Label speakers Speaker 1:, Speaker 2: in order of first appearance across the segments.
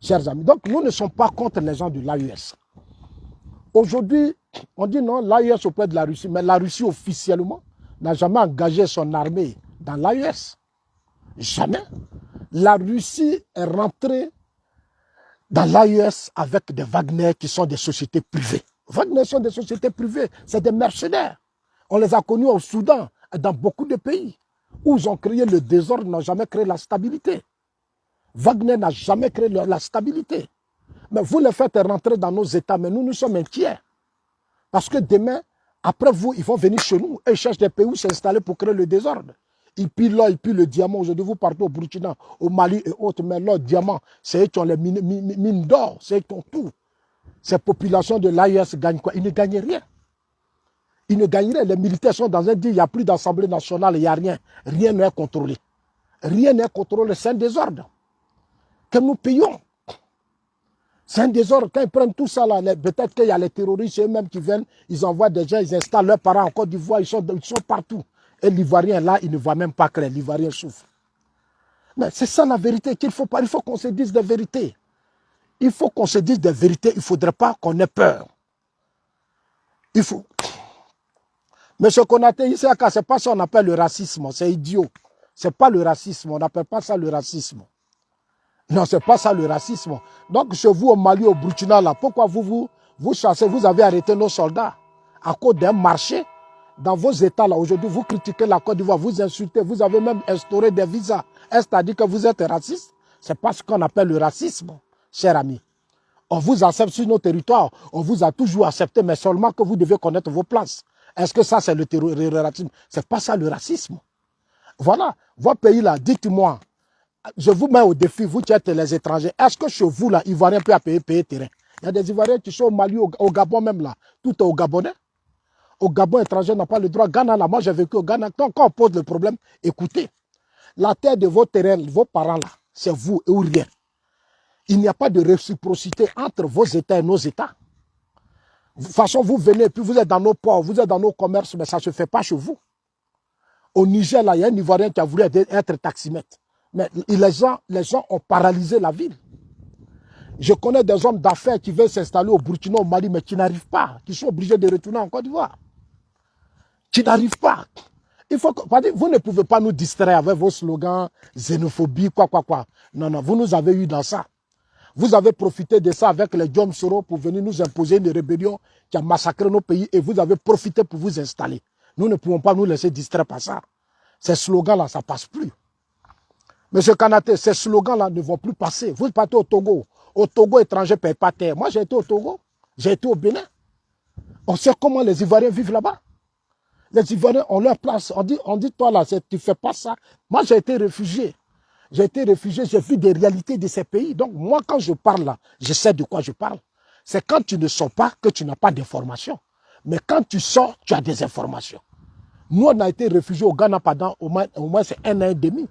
Speaker 1: chers amis. Donc, nous ne sommes pas contre les gens de l'AES. Aujourd'hui, on dit non, l'AES auprès de la Russie, mais la Russie officiellement n'a jamais engagé son armée dans l'AES. Jamais. La Russie est rentrée dans l'AES avec des Wagner qui sont des sociétés privées. Wagner sont des sociétés privées, c'est des mercenaires. On les a connus au Soudan et dans beaucoup de pays où ils ont créé le désordre, n'ont jamais créé la stabilité. Wagner n'a jamais créé la stabilité. Mais vous les faites rentrer dans nos États, mais nous sommes inquiets. Parce que demain, après vous, ils vont venir chez nous et ils cherchent des pays où s'installer pour créer le désordre. Ils pillent l'or, ils pillent le diamant. Aujourd'hui, vous partez au Burkina, au Mali et autres, mais l'or, diamant, c'est eux qui ont les mines d'or, c'est eux qui ont tout. Ces populations de l'AES gagnent quoi? Ils ne gagnent rien. Ils ne gagnent rien. Les militaires sont dans un dit, il n'y a plus d'assemblée nationale, il n'y a rien. Rien n'est contrôlé. Rien n'est contrôlé, c'est un désordre que nous payons. C'est un désordre. Quand ils prennent tout ça, peut-être qu'il y a les terroristes eux-mêmes qui viennent, ils envoient des gens, ils installent leurs parents en Côte d'Ivoire, ils sont partout. Et l'Ivoirien, là, il ne voit même pas que l'Ivoirien souffre. Mais c'est ça la vérité qu'il faut pas. Il faut qu'on se dise des vérités. Il faut qu'on se dise des vérités. Il ne faudrait pas qu'on ait peur. Il faut. Monsieur Konaté, ici, ce n'est pas ça qu'on appelle le racisme. C'est idiot. Ce n'est pas le racisme. On n'appelle pas ça le racisme. Non, ce n'est pas ça le racisme. Donc, chez vous, au Mali, au Burkina, là, pourquoi vous chassez, vous avez arrêté nos soldats à cause d'un marché dans vos États, là. Aujourd'hui, vous critiquez la Côte d'Ivoire, vous insultez, vous avez même instauré des visas. Est-ce à dire que vous êtes raciste? C'est pas ce qu'on appelle le racisme, cher ami. On vous accepte sur nos territoires, on vous a toujours accepté, mais seulement que vous devez connaître vos places. Est-ce que ça, c'est le racisme? C'est pas ça le racisme. Voilà, votre pays, là, dites-moi. Je vous mets au défi, vous qui êtes les étrangers. Est-ce que chez vous, là, Ivoiriens peuvent payer terrain? Il y a des Ivoiriens qui sont au Mali, au Gabon même, là. Tout est au Gabonais. Au Gabon, étranger n'a pas le droit. Ghana, là, moi, j'ai vécu au Ghana. Quand on pose le problème, écoutez. La terre de vos terrains, vos parents, là, c'est vous ou rien. Il n'y a pas de réciprocité entre vos États et nos États. De toute façon, vous venez, puis vous êtes dans nos ports, vous êtes dans nos commerces, mais ça ne se fait pas chez vous. Au Niger, là, il y a un Ivoirien qui a voulu être taximètre. Mais les gens ont paralysé la ville. Je connais des hommes d'affaires qui veulent s'installer au Burkina, au Mali, mais qui n'arrivent pas, qui sont obligés de retourner en Côte d'Ivoire. Qui n'arrivent pas. Il faut que, vous ne pouvez pas nous distraire avec vos slogans, xénophobie, quoi. Non, non, vous nous avez eu dans ça. Vous avez profité de ça avec les Diom Soro pour venir nous imposer une rébellion qui a massacré nos pays et vous avez profité pour vous installer. Nous ne pouvons pas nous laisser distraire par ça. Ces slogans-là, ça ne passe plus. Monsieur Konaté, ces slogans-là ne vont plus passer. Vous partez au Togo. Au Togo, étranger ne paye pas terre. Moi, j'ai été au Togo. J'ai été au Bénin. On sait comment les Ivoiriens vivent là-bas. Les Ivoiriens ont leur place. On dit toi là, tu ne fais pas ça. Moi, j'ai été réfugié. J'ai été réfugié, j'ai vu des réalités de ces pays. Donc, moi, quand je parle là, je sais de quoi je parle. C'est quand tu ne sors pas que tu n'as pas d'informations. Mais quand tu sors, tu as des informations. Nous, on a été réfugiés au Ghana pendant au moins c'est 1 an et demi.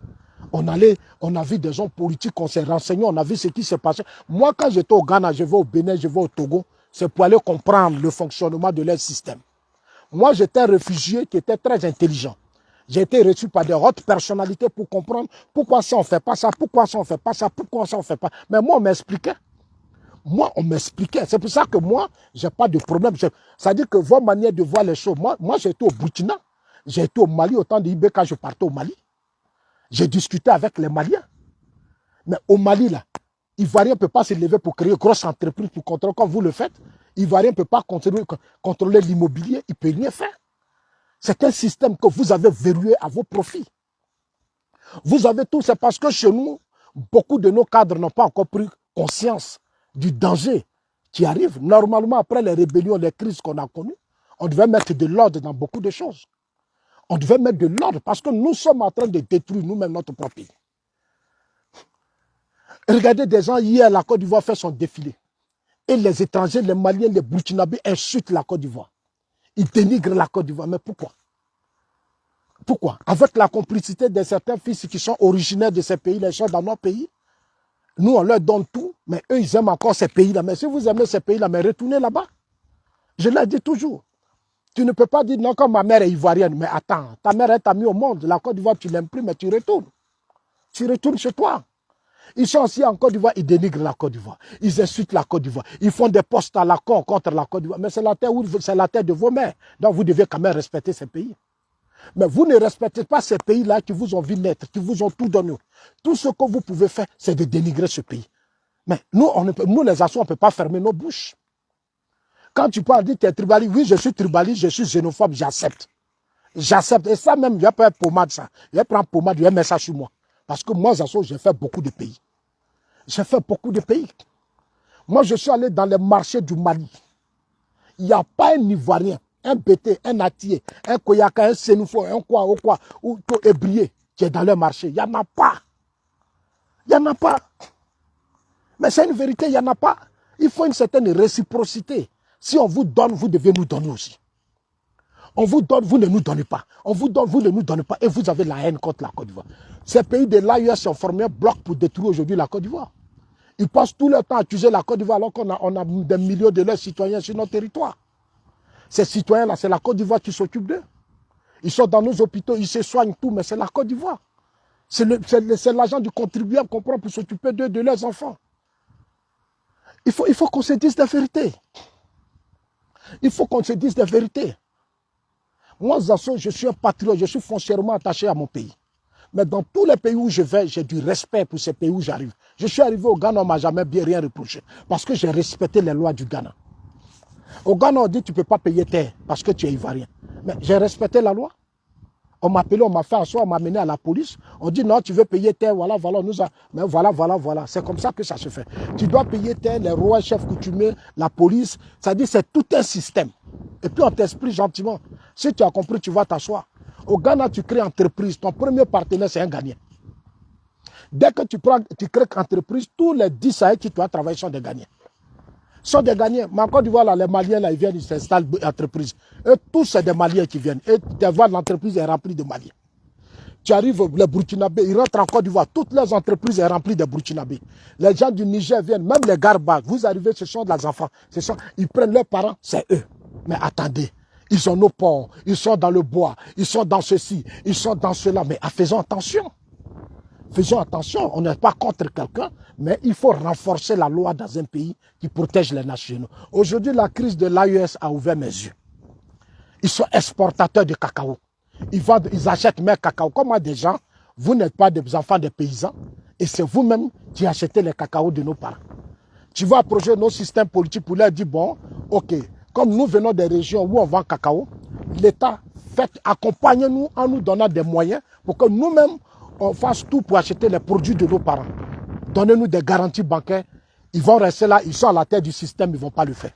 Speaker 1: On a vu des gens politiques, on s'est renseignés, on a vu ce qui s'est passé. Moi, quand j'étais au Ghana, je vais au Bénin, je vais au Togo, c'est pour aller comprendre le fonctionnement de leur système. Moi, j'étais un réfugié qui était très intelligent. J'ai été reçu par des hautes personnalités pour comprendre pourquoi ça on ne fait pas ça, pourquoi ça on ne fait pas ça, pourquoi ça on ne fait pas. Mais moi, on m'expliquait. Moi, on m'expliquait. C'est pour ça que moi, je n'ai pas de problème. C'est-à-dire que votre manière de voir les choses, moi j'ai été au Burkina, j'ai été au Mali, au temps de Ibé, quand je partais au Mali. J'ai discuté avec les Maliens. Mais au Mali, là, Ivoirien ne peut pas se lever pour créer une grosse entreprise pour contrôler comme vous le faites. Ivoirien ne peut pas contrôler l'immobilier, il ne peut rien faire. C'est un système que vous avez verrouillé à vos profits. Vous avez tout, c'est parce que chez nous, beaucoup de nos cadres n'ont pas encore pris conscience du danger qui arrive. Normalement, après les rébellions, les crises qu'on a connues, on devait mettre de l'ordre dans beaucoup de choses. On devait mettre de l'ordre parce que nous sommes en train de détruire nous-mêmes notre propre pays. Regardez des gens, hier, la Côte d'Ivoire fait son défilé. Et les étrangers, les Maliens, les Burkinabés insultent la Côte d'Ivoire. Ils dénigrent la Côte d'Ivoire. Mais pourquoi? Pourquoi? Avec la complicité de certains fils qui sont originaires de ces pays, les gens dans nos pays, nous, on leur donne tout, mais eux, ils aiment encore ces pays-là. Mais si vous aimez ces pays-là, mais retournez là-bas. Je l'ai dit toujours. Tu ne peux pas dire non, comme ma mère est ivoirienne. Mais attends, ta mère est amie au monde. La Côte d'Ivoire, tu l'aimes plus, mais tu retournes. Tu retournes chez toi. Ils sont aussi en Côte d'Ivoire, ils dénigrent la Côte d'Ivoire. Ils insultent la Côte d'Ivoire. Ils font des postes à la con contre la Côte d'Ivoire. Mais c'est la terre de vos mères. Donc vous devez quand même respecter ces pays. Mais vous ne respectez pas ces pays-là qui vous ont vu naître, qui vous ont tout donné. Tout ce que vous pouvez faire, c'est de dénigrer ce pays. Mais nous les Assous, on ne peut pas fermer nos bouches. Quand tu parles, dire que tu es tribaliste, oui, je suis tribaliste, je suis xénophobe, j'accepte. J'accepte. Et ça même, je vais prendre pommade, ça. Je vais prendre pommade, je vais mettre ça sur moi. Parce que moi, Assou, j'ai fait beaucoup de pays. J'ai fait beaucoup de pays. Moi, je suis allé dans les marchés du Mali. Il n'y a pas un Ivoirien, un Bété, un Atié, un Koyaka, un Sénoufo, un quoi, ou Ébrié qui est dans le marché. Il n'y en a pas. Il n'y en a pas. Mais c'est une vérité, il n'y en a pas. Il faut une certaine réciprocité. Si on vous donne, vous devez nous donner aussi. On vous donne, vous ne nous donnez pas. On vous donne, vous ne nous donnez pas. Et vous avez la haine contre la Côte d'Ivoire. Ces pays de l'AES ont formé un bloc pour détruire aujourd'hui la Côte d'Ivoire. Ils passent tout leur temps à accuser la Côte d'Ivoire alors qu'on a des millions de leurs citoyens sur notre territoire. Ces citoyens-là, c'est la Côte d'Ivoire qui s'occupe d'eux. Ils sont dans nos hôpitaux, ils se soignent tout, mais c'est la Côte d'Ivoire. C'est l'argent du contribuable qu'on prend pour s'occuper d'eux, de leurs enfants. Il faut qu'on se dise la vérité. Il faut qu'on se dise la vérité. Moi, Zasso, je suis un patriote, je suis foncièrement attaché à mon pays. Mais dans tous les pays où je vais, j'ai du respect pour ces pays où j'arrive. Je suis arrivé au Ghana, on ne m'a jamais bien rien reproché. Parce que j'ai respecté les lois du Ghana. Au Ghana, on dit que tu ne peux pas payer terre parce que tu es ivoirien. Mais j'ai respecté la loi. On m'a appelé, on m'a fait asseoir, on m'a amené à la police. On dit non, tu veux payer terre, voilà, mais voilà. C'est comme ça que ça se fait. Tu dois payer terre, les rois, chefs coutumiers, la police. Ça dit c'est tout un système. Et puis on t'explique gentiment. Si tu as compris, tu vas t'asseoir. Au Ghana, tu crées entreprise. Ton premier partenaire, c'est un Ghanéen. Dès que tu crées entreprise, tous les 10 Sahel qui doivent travailler sont des Ghanéens. Sont des Ghanéens. Mais en Côte d'Ivoire, là, les Maliens, là, ils viennent, ils s'installent l'entreprise. Et tous, c'est des Maliens qui viennent. Et tu vois, l'entreprise est remplie de Maliens. Tu arrives, les Burkinabés, ils rentrent en Côte d'Ivoire. Toutes les entreprises sont remplies de Burkinabés. Les gens du Niger viennent, même les Garbas. Vous arrivez, ce sont des enfants. Ils prennent leurs parents, c'est eux. Mais attendez, ils ont nos ports, ils sont dans le bois, ils sont dans ceci, ils sont dans cela. Mais faisons attention. Faisons attention, on n'est pas contre quelqu'un, mais il faut renforcer la loi dans un pays qui protège les nationaux. Aujourd'hui, la crise de l'AES a ouvert mes yeux. Ils sont exportateurs de cacao. Ils achètent mes cacao. Comme moi, des gens, vous n'êtes pas des enfants des paysans, et c'est vous-même qui achetez les cacao de nos parents. Tu vas approcher nos systèmes politiques pour leur dire, bon, ok, comme nous venons des régions où on vend cacao, l'État accompagne-nous en nous donnant des moyens pour que nous-mêmes, on fasse tout pour acheter les produits de nos parents. Donnez-nous des garanties bancaires. Ils vont rester là, ils sont à la tête du système, ils ne vont pas le faire.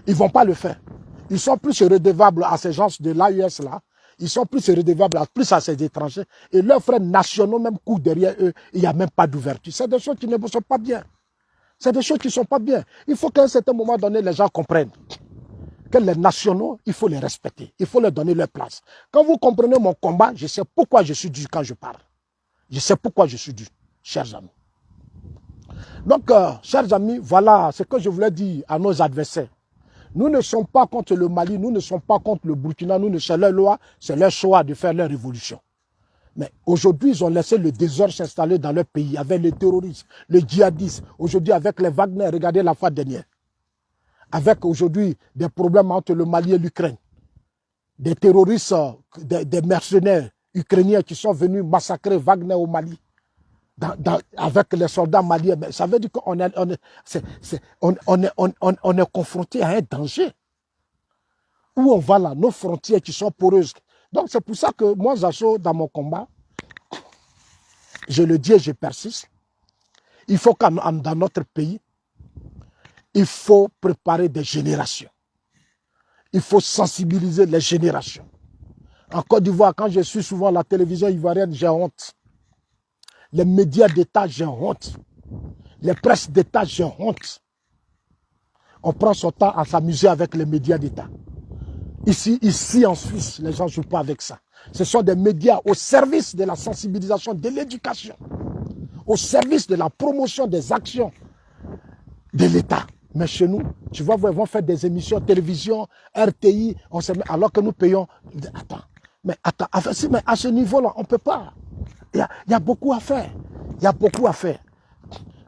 Speaker 1: Ils ne vont pas le faire. Ils sont plus redevables à ces gens de l'AES là. Ils sont plus redevables plus à ces étrangers. Et leurs frères nationaux même courent derrière eux. Il n'y a même pas d'ouverture. C'est des choses qui ne sont pas bien. C'est des choses qui ne sont pas bien. Il faut qu'à un certain moment donné, les gens comprennent que les nationaux, il faut les respecter. Il faut leur donner leur place. Quand vous comprenez mon combat, je sais pourquoi je suis dû quand je parle. Je sais pourquoi je suis dû, chers amis. Donc, chers amis, voilà ce que je voulais dire à nos adversaires. Nous ne sommes pas contre le Mali, nous ne sommes pas contre le Burkina, c'est leur loi, c'est leur choix de faire leur révolution. Mais aujourd'hui, ils ont laissé le désordre s'installer dans leur pays avec les terroristes, les djihadistes. Aujourd'hui, avec les Wagner, regardez la fois dernière. Avec aujourd'hui des problèmes entre le Mali et l'Ukraine. Des terroristes, des mercenaires ukrainiens qui sont venus massacrer Wagner au Mali. Avec les soldats maliens. Ça veut dire qu'on est confronté à un danger. Où on va là, nos frontières qui sont poreuses. Donc c'est pour ça que moi, Zasso, dans mon combat, je le dis et je persiste, il faut que dans notre pays, il faut préparer des générations. Il faut sensibiliser les générations. En Côte d'Ivoire, quand je suis souvent à la télévision ivoirienne, j'ai honte. Les médias d'État, j'ai honte. Les presses d'État, j'ai honte. On prend son temps à s'amuser avec les médias d'État. Ici en Suisse, les gens ne jouent pas avec ça. Ce sont des médias au service de la sensibilisation, de l'éducation, au service de la promotion des actions de l'État. Mais chez nous, tu vois, ils vont faire des émissions télévision, RTI, alors que nous payons. Mais à ce niveau-là, on ne peut pas. Il y a beaucoup à faire. Il y a beaucoup à faire.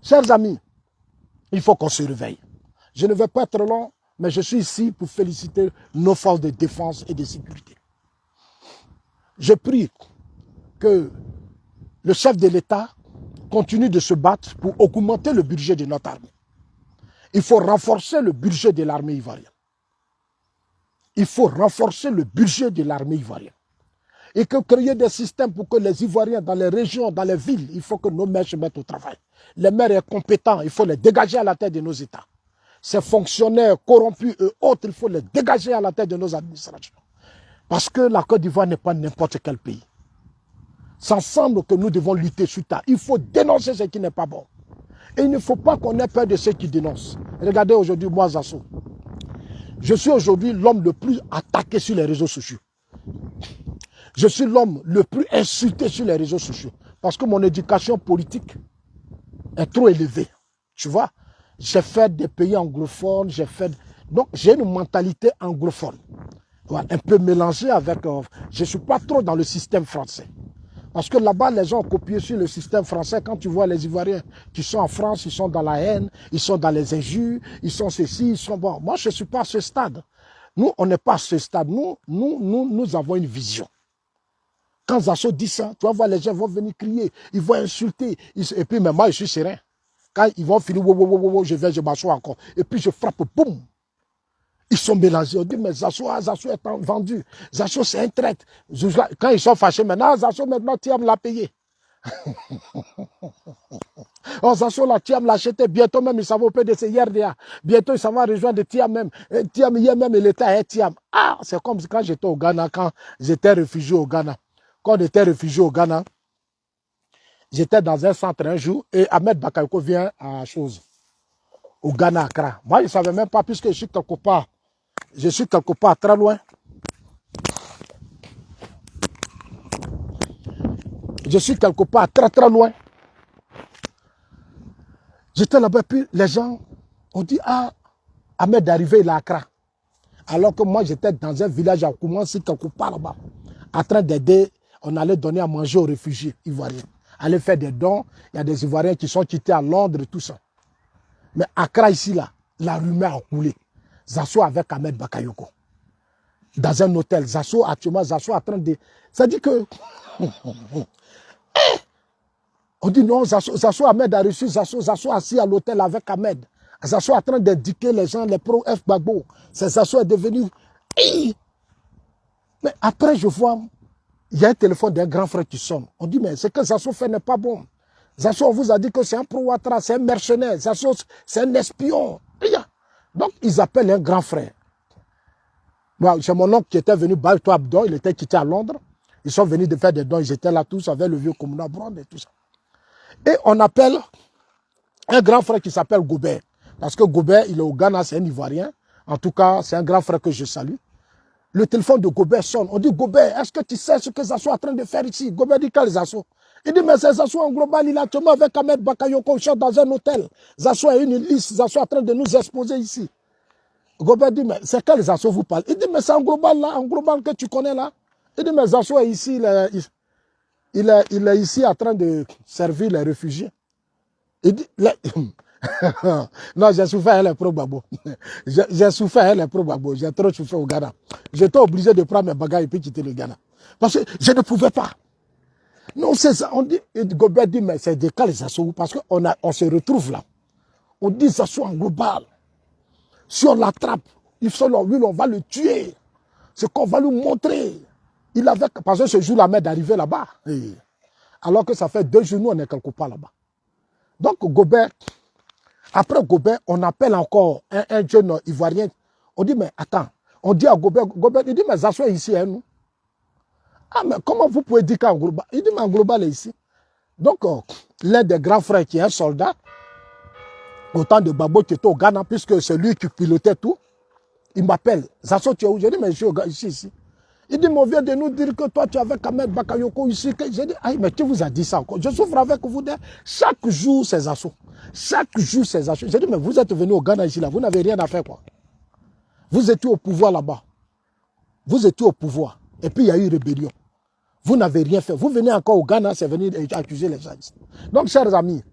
Speaker 1: Chers amis, il faut qu'on se réveille. Je ne vais pas être long, mais je suis ici pour féliciter nos forces de défense et de sécurité. Je prie que le chef de l'État continue de se battre pour augmenter le budget de notre armée. Il faut renforcer le budget de l'armée ivoirienne. Il faut renforcer le budget de l'armée ivoirienne. Et que créer des systèmes pour que les Ivoiriens dans les régions, dans les villes, il faut que nos maires se mettent au travail. Les maires compétents, il faut les dégager à la tête de nos États. Ces fonctionnaires corrompus et autres, il faut les dégager à la tête de nos administrations. Parce que la Côte d'Ivoire n'est pas n'importe quel pays. C'est ensemble que nous devons lutter sur ça. Il faut dénoncer ce qui n'est pas bon. Et il ne faut pas qu'on ait peur de ceux qui dénoncent. Regardez aujourd'hui, moi, Zasso. Je suis aujourd'hui l'homme le plus attaqué sur les réseaux sociaux. Je suis l'homme le plus insulté sur les réseaux sociaux. Parce que mon éducation politique est trop élevée. Tu vois, j'ai fait des pays anglophones, donc j'ai une mentalité anglophone. Ouais, un peu mélangée avec... je ne suis pas trop dans le système français. Parce que là-bas, les gens ont copié sur le système français. Quand tu vois les Ivoiriens qui sont en France, ils sont dans la haine, ils sont dans les injures, ils sont ceci, ils sont... Bon, moi, je ne suis pas à ce stade. Nous, on n'est pas à ce stade. Nous avons une vision. Quand Zasso dit ça, tu vas voir, les gens vont venir crier, ils vont insulter. Et puis, mais moi, je suis serein. Quand ils vont finir, je vais, je m'assois encore. Et puis, je frappe, boum. Ils sont mélangés. On dit, mais Zasso est vendu. Zasso, c'est un traître. Quand ils sont fâchés, maintenant, Zasso, maintenant, Thiam l'a payé. Oh, Zasso, là, Thiam l'a acheté. Bientôt même, il s'en va au PDC IRDA. Bientôt, il s'en va rejoindre Thiam même. Thiam, hier même, l'État est Thiam. Ah, c'est comme quand j'étais au Ghana, quand j'étais réfugié au Ghana. Quand on était réfugié au Ghana, j'étais dans un centre un jour et Ahmed Bakayoko vient à chose, au Ghana, Accra. Moi, je ne savais même pas, puisque je suis quelque part très loin. Je suis quelque part très très loin. J'étais là-bas, puis les gens ont dit, ah, Ahmed est arrivé, il est à Accra. Alors que moi, j'étais dans un village à Koumansi, quelque part là-bas, en train d'aider. On allait donner à manger aux réfugiés ivoiriens. Aller faire des dons. Il y a des Ivoiriens qui sont quittés à Londres et tout ça. Mais Accra, ici, là, la rumeur a coulé. Zasso avec Ahmed Bakayoko. Dans un hôtel. Zasso, actuellement, Zasso est en train de... Ça dit que... On dit non, Zasso Ahmed a reçu Zasso assis à l'hôtel avec Ahmed. Zasso est en train d'indiquer les gens, les pro-F Gbagbo. Zasso est devenu... Mais après, je vois... Il y a un téléphone d'un grand frère qui sonne. On dit, mais ce que Zasso fait n'est pas bon. Zasso, on vous a dit que c'est un pro-Ouattara, c'est un mercenaire. Zasso, c'est un espion. Donc, ils appellent un grand frère. Bon, c'est mon oncle qui était venu, Balto Abdo, il était quitté à Londres. Ils sont venus de faire des dons, ils étaient là tous avec le vieux Komuna Brand et tout ça. Et on appelle un grand frère qui s'appelle Gobert. Parce que Gobert, il est au Ghana, c'est un Ivoirien. En tout cas, c'est un grand frère que je salue. Le téléphone de Gobert sonne. On dit, Gobert, est-ce que tu sais ce que Zasso est en train de faire ici? Gobert dit, quel Zasso? Il dit, mais c'est Zasso en global, il est actuellement avec Ahmed Bakayoko dans un hôtel. Zasso a une liste, Zasso est en train de nous exposer ici. Gobert dit, mais c'est quel Zasso vous parle? Il dit, mais c'est en global là, en global que tu connais là. Il dit, mais Zasso est ici, il est ici en train de servir les réfugiés. Il dit, non, j'ai souffert les pro-Gbagbo. J'ai souffert les pro-Gbagbo. J'ai trop souffert au Ghana. J'étais obligé de prendre mes bagages et puis quitter le Ghana. Parce que je ne pouvais pas. Non, c'est ça. On dit, Gobert dit, mais c'est des cas les Zasso. Parce qu'on se retrouve là. On dit Zasso en global. Si on l'attrape, on va le tuer. C'est qu'on va lui montrer. Il avait, parce que ce jour-là, Ahmed est arrivé là-bas. Alors que ça fait 2 jours, nous, on est quelque part là-bas. Donc, Gobert, après Gobert, on appelle encore un jeune Ivoirien. On dit, mais attends, on dit à Gobert, il dit, mais Zasso est ici, hein, nous. Ah, mais comment vous pouvez dire qu'en global? Il dit, mais en global est ici. Donc, l'un des grands frères qui est un soldat, au temps de Gbagbo qui était au Ghana, puisque c'est lui qui pilotait tout, il m'appelle. Zasso, tu es où? Je dis, mais je suis ici. Il dit, mais on vient de nous dire que toi, tu es avec Ahmed Bakayoko ici. J'ai dit, ah, mais qui vous a dit ça encore? Je souffre avec vous. Chaque jour, c'est Zasso. Chaque jour, c'est Zasso. J'ai dit, mais vous êtes venu au Ghana ici, là. Vous n'avez rien à faire, quoi. Vous étiez au pouvoir là-bas. Vous étiez au pouvoir. Et puis, il y a eu rébellion. Vous n'avez rien fait. Vous venez encore au Ghana, c'est venir accuser les gens ici. Donc, chers amis,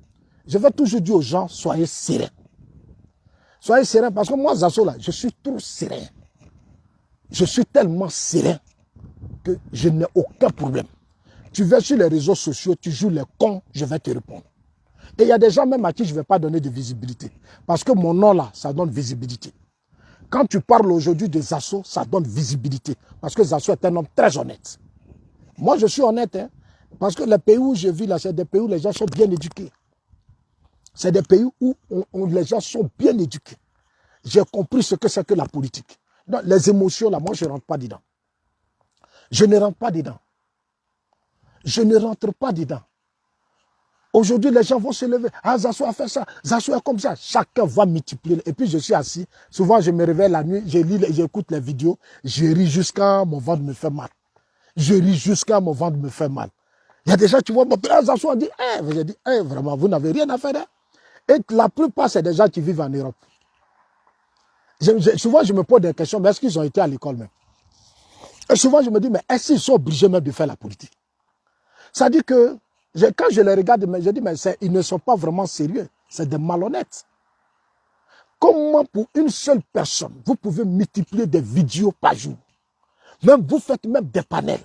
Speaker 1: je vais toujours dire aux gens, soyez sereins. Soyez sereins, parce que moi, Zasso, là, je suis trop serein. Je suis tellement serein que je n'ai aucun problème. Tu vas sur les réseaux sociaux, tu joues les cons, je vais te répondre. Et il y a des gens même à qui je ne vais pas donner de visibilité. Parce que mon nom là, ça donne visibilité. Quand tu parles aujourd'hui de Zasso, ça donne visibilité. Parce que Zasso est un homme très honnête. Moi, je suis honnête. Hein, parce que les pays où je vis là, c'est des pays où les gens sont bien éduqués. C'est des pays où les gens sont bien éduqués. J'ai compris ce que c'est que la politique. Donc, les émotions là, moi, je ne rentre pas dedans. Je ne rentre pas dedans. Je ne rentre pas dedans. Aujourd'hui, les gens vont se lever. Ah, Zasso a fait ça. Zasso est comme ça. Chacun va multiplier. Et puis, je suis assis. Souvent, je me réveille la nuit. J'écoute les vidéos. Je ris jusqu'à mon ventre me fait mal. Je ris jusqu'à mon ventre me fait mal. Il y a des gens qui vont m'appeler. Zasso a dit, j'ai dit, vraiment, vous n'avez rien à faire. Hein? Et la plupart, c'est des gens qui vivent en Europe. Souvent, je me pose des questions. Mais est-ce qu'ils ont été à l'école même? Et souvent, je me dis, mais est-ce qu'ils sont obligés même de faire la politique? Ça dit que, quand je les regarde, je dis, mais ils ne sont pas vraiment sérieux. C'est des malhonnêtes. Comment pour une seule personne, vous pouvez multiplier des vidéos par jour? Même vous faites même des panels.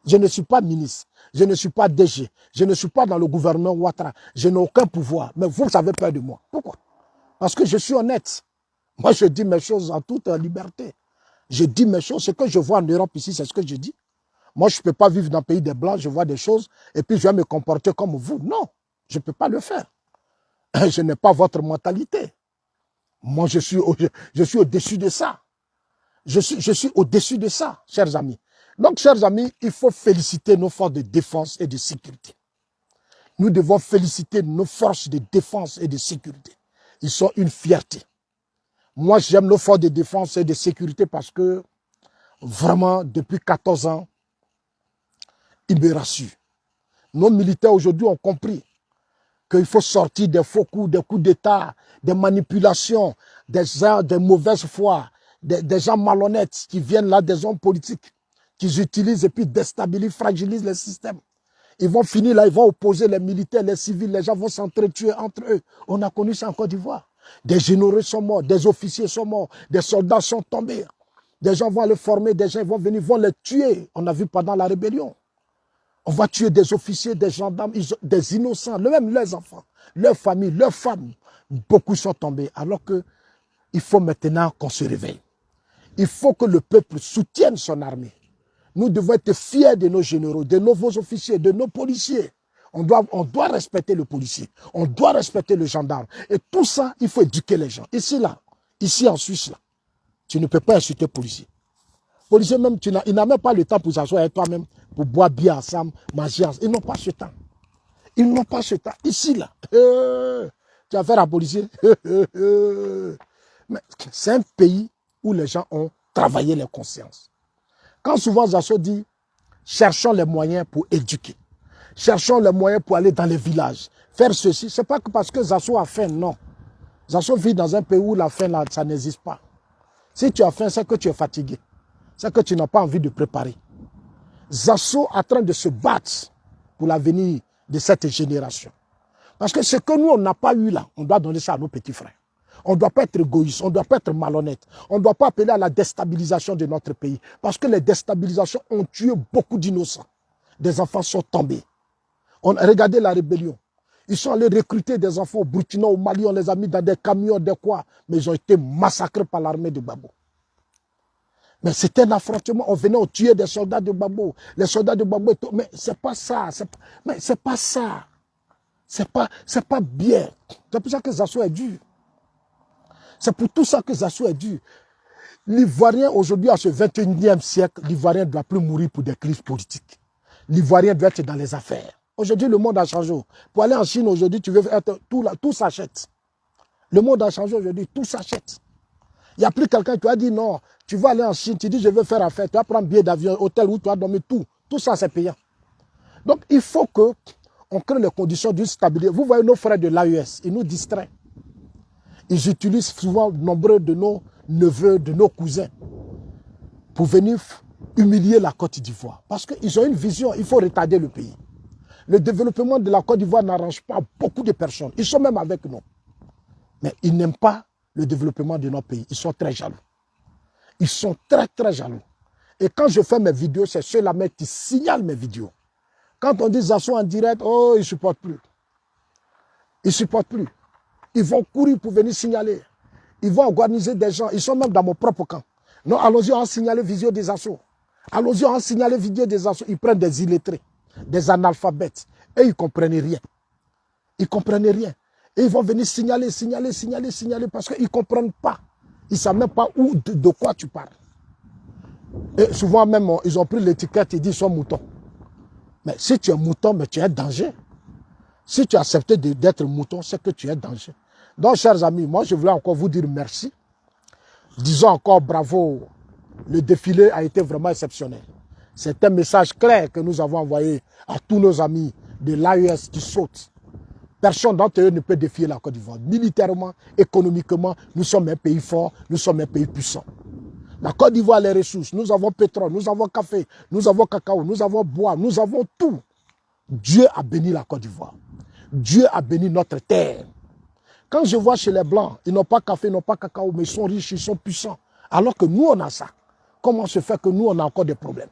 Speaker 1: Je ne suis pas ministre, je ne suis pas DG, je ne suis pas dans le gouvernement Ouattara, je n'ai aucun pouvoir, mais vous avez peur de moi. Pourquoi? Parce que je suis honnête. Moi, je dis mes choses en toute liberté. Je dis mes choses, ce que je vois en Europe ici, c'est ce que je dis. Moi, je ne peux pas vivre dans le pays des Blancs, je vois des choses, et puis je vais me comporter comme vous. Non, je ne peux pas le faire. Je n'ai pas votre mentalité. Moi, je suis au-dessus de ça. Je suis au-dessus de ça, chers amis. Donc, chers amis, il faut féliciter nos forces de défense et de sécurité. Nous devons féliciter nos forces de défense et de sécurité. Ils sont une fierté. Moi, j'aime nos forces de défense et de sécurité parce que, vraiment, depuis 14 ans, ils me rassurent. Nos militaires aujourd'hui ont compris qu'il faut sortir des faux coups, des coups d'État, des manipulations, des mauvaises foi, des gens malhonnêtes qui viennent là, des hommes politiques, qu'ils utilisent et puis déstabilisent, fragilisent le système. Ils vont finir là, ils vont opposer les militaires, les civils, les gens vont s'entretuer entre eux. On a connu ça en Côte d'Ivoire. Des généraux sont morts, des officiers sont morts, des soldats sont tombés. Des gens vont aller former, des gens vont venir, vont les tuer. On a vu pendant la rébellion. On va tuer des officiers, des gendarmes, des innocents, même leurs enfants, leurs familles, leurs femmes. Beaucoup sont tombés. Alors qu'il faut maintenant qu'on se réveille. Il faut que le peuple soutienne son armée. Nous devons être fiers de nos généraux, de nos officiers, de nos policiers. On doit respecter le policier. On doit respecter le gendarme. Et tout ça, il faut éduquer les gens. Ici en Suisse, là, tu ne peux pas insulter le policier. Policier même, il n'a même pas le temps pour s'asseoir avec toi-même, pour boire bien ensemble, manger ensemble. Ils n'ont pas ce temps. Ils n'ont pas ce temps. Ici, là, tu as affaire à un policier. Mais c'est un pays où les gens ont travaillé les consciences. Quand souvent Zasso dit, cherchons les moyens pour éduquer. Cherchons les moyens pour aller dans les villages. Faire ceci, ce n'est pas que parce que Zasso a faim, non. Zasso vit dans un pays où la faim, là, ça n'existe pas. Si tu as faim, c'est que tu es fatigué. C'est que tu n'as pas envie de préparer. Zasso est en train de se battre pour l'avenir de cette génération. Parce que ce que nous, on n'a pas eu là, on doit donner ça à nos petits frères. On ne doit pas être égoïste, on ne doit pas être malhonnête. On ne doit pas appeler à la déstabilisation de notre pays. Parce que les déstabilisations ont tué beaucoup d'innocents. Des enfants sont tombés. Regardez la rébellion. Ils sont allés recruter des enfants au Burkina, au Mali, on les a mis dans des camions, des quoi. Mais ils ont été massacrés par l'armée de Gbagbo. Mais c'était un affrontement. On venait, on tuait des soldats de Gbagbo. Les soldats de Gbagbo, mais c'est pas ça. Mais c'est pas ça. C'est pas bien. C'est pour ça que Zasso est dur. C'est pour tout ça que Zasso est dur. L'Ivoirien, aujourd'hui, à ce 21e siècle, l'Ivoirien ne doit plus mourir pour des crises politiques. L'Ivoirien doit être dans les affaires. Aujourd'hui, le monde a changé. Pour aller en Chine, aujourd'hui, tu veux être tout s'achète. Le monde a changé aujourd'hui, tout s'achète. Il n'y a plus quelqu'un qui a dit non, tu vas aller en Chine, tu dis je veux faire affaire, tu vas prendre billet d'avion, hôtel où tu vas dormir, tout. Tout ça, c'est payant. Donc, il faut qu'on crée les conditions d'une stabilité. Vous voyez nos frères de l'AES, ils nous distraient. Ils utilisent souvent nombreux de nos neveux, de nos cousins, pour venir humilier la Côte d'Ivoire. Parce qu'ils ont une vision, il faut retarder le pays. Le développement de la Côte d'Ivoire n'arrange pas beaucoup de personnes. Ils sont même avec nous. Mais ils n'aiment pas le développement de notre pays. Ils sont très jaloux. Ils sont très, très jaloux. Et quand je fais mes vidéos, c'est ceux-là même qui signalent mes vidéos. Quand on dit Zasso en direct, oh, ils ne supportent plus. Ils ne supportent plus. Ils vont courir pour venir signaler. Ils vont organiser des gens. Ils sont même dans mon propre camp. Non, allons-y, on signale vidéo des assauts. Allons-y, on signale vidéo des assauts. Ils prennent des illettrés, des analphabètes. Et ils ne comprennent rien. Ils ne comprennent rien. Et ils vont venir signaler parce qu'ils ne comprennent pas. Ils ne savent même pas de quoi tu parles. Et souvent même, ils ont pris l'étiquette, ils disent qu'ils sont moutons. Mais si tu es mouton, mais tu es danger. Si tu as accepté d'être mouton, c'est que tu es danger. Donc, chers amis, moi, je voulais encore vous dire merci. Disons encore bravo. Le défilé a été vraiment exceptionnel. C'est un message clair que nous avons envoyé à tous nos amis de l'AES qui sautent. Personne d'entre eux ne peut défier la Côte d'Ivoire. Militairement, économiquement, nous sommes un pays fort, nous sommes un pays puissant. La Côte d'Ivoire a les ressources. Nous avons pétrole, nous avons café, nous avons cacao, nous avons bois, nous avons tout. Dieu a béni la Côte d'Ivoire. Dieu a béni notre terre. Quand je vois chez les Blancs, ils n'ont pas café, ils n'ont pas cacao, mais ils sont riches, ils sont puissants. Alors que nous, on a ça. Comment se fait que nous, on a encore des problèmes?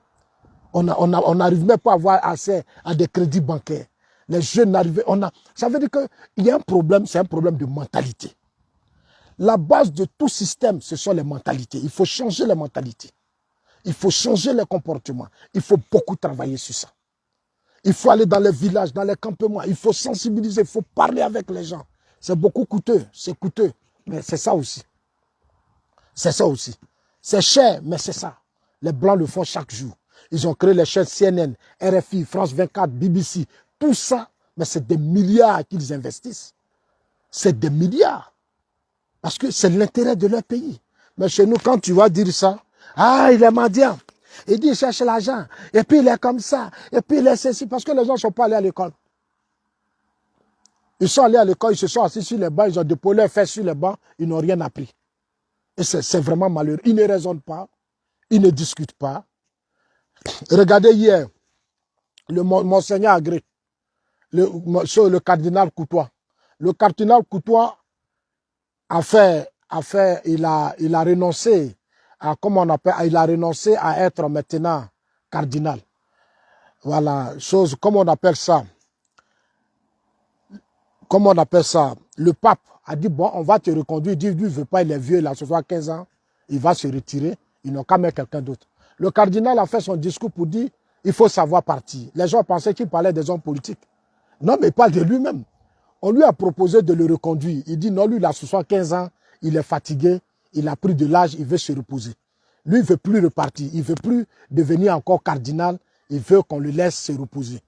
Speaker 1: On n'arrive même pas à avoir accès à des crédits bancaires. Les jeunes n'arrivent pas. Ça veut dire qu'il y a un problème, c'est un problème de mentalité. La base de tout système, ce sont les mentalités. Il faut changer les mentalités. Il faut changer les comportements. Il faut beaucoup travailler sur ça. Il faut aller dans les villages, dans les campements. Il faut sensibiliser, il faut parler avec les gens. C'est beaucoup coûteux, mais c'est ça aussi. C'est ça aussi. C'est cher, mais c'est ça. Les Blancs le font chaque jour. Ils ont créé les chaînes CNN, RFI, France 24, BBC. Tout ça, mais c'est des milliards qu'ils investissent. C'est des milliards. Parce que c'est l'intérêt de leur pays. Mais chez nous, quand tu vas dire ça, ah, il est mendiant. Il dit, il cherche l'argent. Et puis, il est comme ça. Et puis, il est ceci. Parce que les gens ne sont pas allés à l'école. Ils sont allés à l'école, ils se sont assis sur les bancs, ils ont déposé leurs fesses sur les bancs, ils n'ont rien appris. Et c'est vraiment malheureux. Ils ne raisonnent pas, ils ne discutent pas. Regardez hier, le Monseigneur Agré, le cardinal Coutois. Le cardinal Coutois il a renoncé à, comment on appelle, il a renoncé à être maintenant cardinal. Voilà, chose, comment on appelle ça? Comment on appelle ça? Le pape a dit, bon, on va te reconduire. Il dit, lui, il ne veut pas, il est vieux, il a 75 ans. Il va se retirer. Ils n'ont qu'à mettre quelqu'un d'autre. Le cardinal a fait son discours pour dire, il faut savoir partir. Les gens pensaient qu'il parlait des hommes politiques. Non, mais il parle de lui-même. On lui a proposé de le reconduire. Il dit, non, lui, il a 75 ans, il est fatigué, il a pris de l'âge, il veut se reposer. Lui, il ne veut plus repartir. Il ne veut plus devenir encore cardinal. Il veut qu'on le laisse se reposer.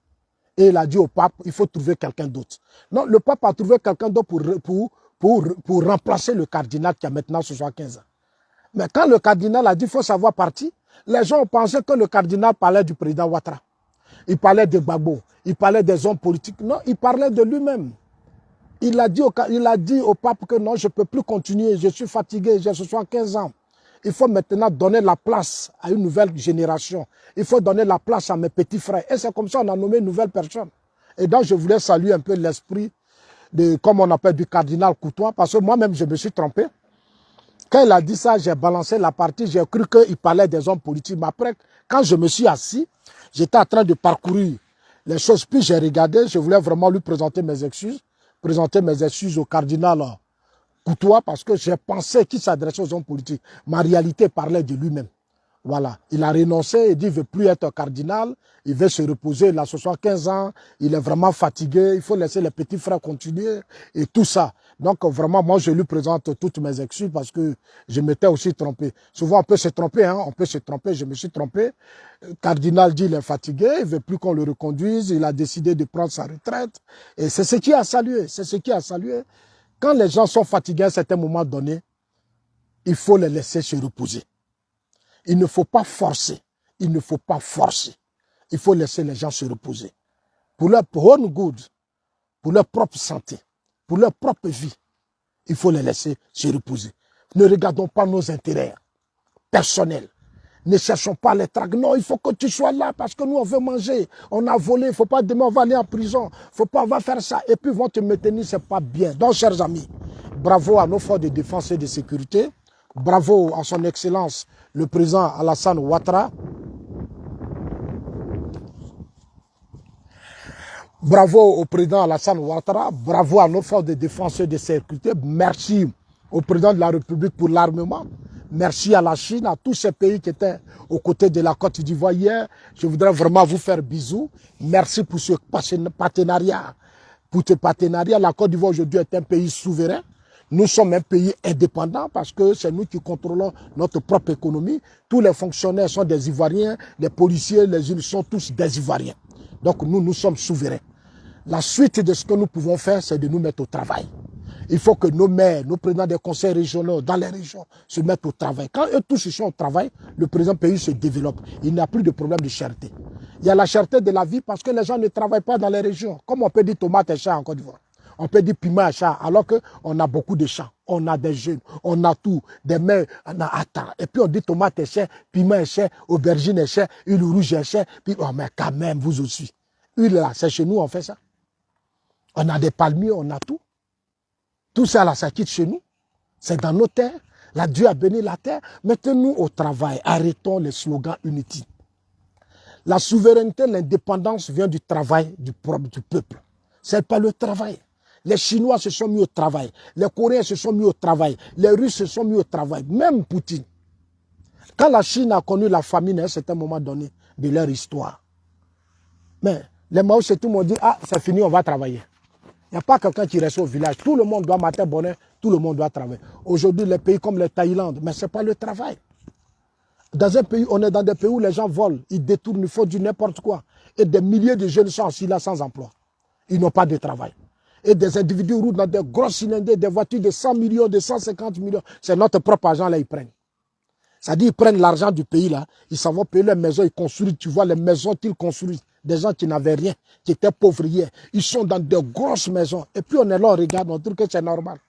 Speaker 1: Et il a dit au pape, il faut trouver quelqu'un d'autre. Non, le pape a trouvé quelqu'un d'autre pour remplacer le cardinal qui a maintenant 75 ans. Mais quand le cardinal a dit, il faut savoir partir, les gens ont pensé que le cardinal parlait du président Ouattara. Il parlait de Gbagbo, il parlait des hommes politiques. Non, il parlait de lui-même. Il a dit au pape que non, je ne peux plus continuer, je suis fatigué, j'ai 75 ans. Il faut maintenant donner la place à une nouvelle génération. Il faut donner la place à mes petits frères. Et c'est comme ça qu'on a nommé une nouvelle personne. Et donc, je voulais saluer un peu l'esprit de, comme on appelle, du cardinal Coutois, parce que moi-même, je me suis trompé. Quand il a dit ça, j'ai balancé la partie, j'ai cru qu'il parlait des hommes politiques. Mais après, quand je me suis assis, j'étais en train de parcourir les choses. Puis j'ai regardé, je voulais vraiment lui présenter mes excuses au cardinal Coutois, parce que j'ai pensé qu'il s'adressait aux hommes politiques. Ma réalité parlait de lui-même. Voilà. Il a renoncé, il dit qu'il ne veut plus être cardinal, il veut se reposer, il a 75 ans, il est vraiment fatigué, il faut laisser les petits frères continuer et tout ça. Donc vraiment, moi je lui présente toutes mes excuses parce que je m'étais aussi trompé. Souvent on peut se tromper, hein, on peut se tromper, je me suis trompé. Le cardinal dit qu'il est fatigué, il ne veut plus qu'on le reconduise, il a décidé de prendre sa retraite. Et c'est ce qui a salué, c'est ce qui a salué. Quand les gens sont fatigués à un certain moment donné, il faut les laisser se reposer. Il ne faut pas forcer. Il ne faut pas forcer. Il faut laisser les gens se reposer. Pour leur own good, pour leur propre santé, pour leur propre vie, il faut les laisser se reposer. Ne regardons pas nos intérêts personnels. Ne cherchons pas les traques. Non, il faut que tu sois là parce que nous, on veut manger. On a volé. Il ne faut pas demain, on va aller en prison. Il ne faut pas, on va faire ça. Et puis, ils vont te maintenir, ce n'est pas bien. Donc, chers amis, bravo à nos forces de défense et de sécurité. Bravo à son Excellence, le président Alassane Ouattara. Bravo au président Alassane Ouattara. Bravo à nos forces de défense et de sécurité. Merci au président de la République pour l'armement. Merci à la Chine, à tous ces pays qui étaient aux côtés de la Côte d'Ivoire hier. Je voudrais vraiment vous faire bisous. Merci pour ce partenariat. Pour ce partenariat, la Côte d'Ivoire aujourd'hui est un pays souverain. Nous sommes un pays indépendant parce que c'est nous qui contrôlons notre propre économie. Tous les fonctionnaires sont des Ivoiriens, les policiers, les îles sont tous des Ivoiriens. Donc nous sommes souverains. La suite de ce que nous pouvons faire, c'est de nous mettre au travail. Il faut que nos maires, nos présidents des conseils régionaux dans les régions se mettent au travail. Quand eux tous sont au travail, le présent pays se développe. Il n'y a plus de problème de cherté. Il y a la cherté de la vie parce que les gens ne travaillent pas dans les régions. Comme on peut dire tomate et chat en Côte d'Ivoire. On peut dire piment et chat alors qu'on a beaucoup de champs. On a des jeunes, on a tout, des mains, on a attends. Et puis on dit tomate et chat, piment et chat, aubergine et chat, huile rouge et chat. Puis oh mais quand même, vous aussi. Huile là, c'est chez nous, on fait ça. On a des palmiers, on a tout. Tout ça là, ça quitte chez nous. C'est dans nos terres. Là, Dieu a béni la terre. Mettez-nous au travail. Arrêtons les slogans inutiles. La souveraineté, l'indépendance vient du travail du peuple. C'est pas le travail. Les Chinois se sont mis au travail. Les Coréens se sont mis au travail. Les Russes se sont mis au travail. Même Poutine. Quand la Chine a connu la famine à un certain moment donné de leur histoire. Mais les Mao Tse-tung m'ont dit, ah, c'est fini, on va travailler. Il n'y a pas quelqu'un qui reste au village. Tout le monde doit mater bonheur, tout le monde doit travailler. Aujourd'hui, les pays comme la Thaïlande, mais ce n'est pas le travail. Dans un pays, on est dans des pays où les gens volent, ils détournent, ils font du n'importe quoi. Et des milliers de jeunes sont assis là sans emploi. Ils n'ont pas de travail. Et des individus roulent dans des grosses cylindres, des voitures de 100 millions, de 150 millions. C'est notre propre argent là, ils prennent. C'est-à-dire, ils prennent l'argent du pays là, ils s'en vont payer leurs maisons, ils construisent, tu vois, les maisons qu'ils construisent. Des gens qui n'avaient rien, qui étaient pauvres hier. Ils sont dans de grosses maisons. Et puis on est là, on regarde, on trouve que c'est normal.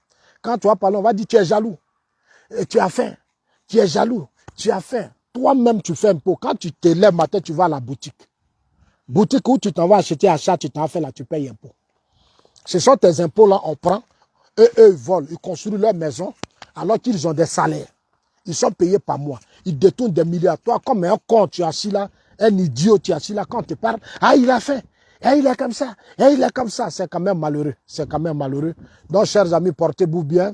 Speaker 1: Quand tu vas parler, on va dire tu es jaloux. Et tu as faim. Tu es jaloux. Tu as faim. Toi-même, tu fais un pot. Quand tu te lèves matin, tu vas à la boutique. Boutique où tu t'en vas acheter un chat, tu t'en fais là, tu payes un pot. Ce sont tes impôts là, on prend. Eux, ils volent. Ils construisent leur maison alors qu'ils ont des salaires. Ils sont payés par mois. Ils détournent des milliards. Toi, comme un con, tu es assis là. Un idiot, tu es assis là, quand tu parles, ah, il a faim, ah, il est comme ça, ah, il est comme ça. C'est quand même malheureux, c'est quand même malheureux. Donc, chers amis, portez-vous bien.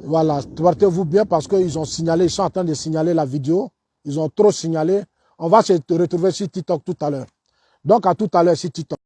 Speaker 1: Voilà, portez-vous bien parce qu'ils ont signalé, ils sont en train de signaler la vidéo. Ils ont trop signalé. On va se retrouver sur TikTok tout à l'heure. Donc, à tout à l'heure sur TikTok.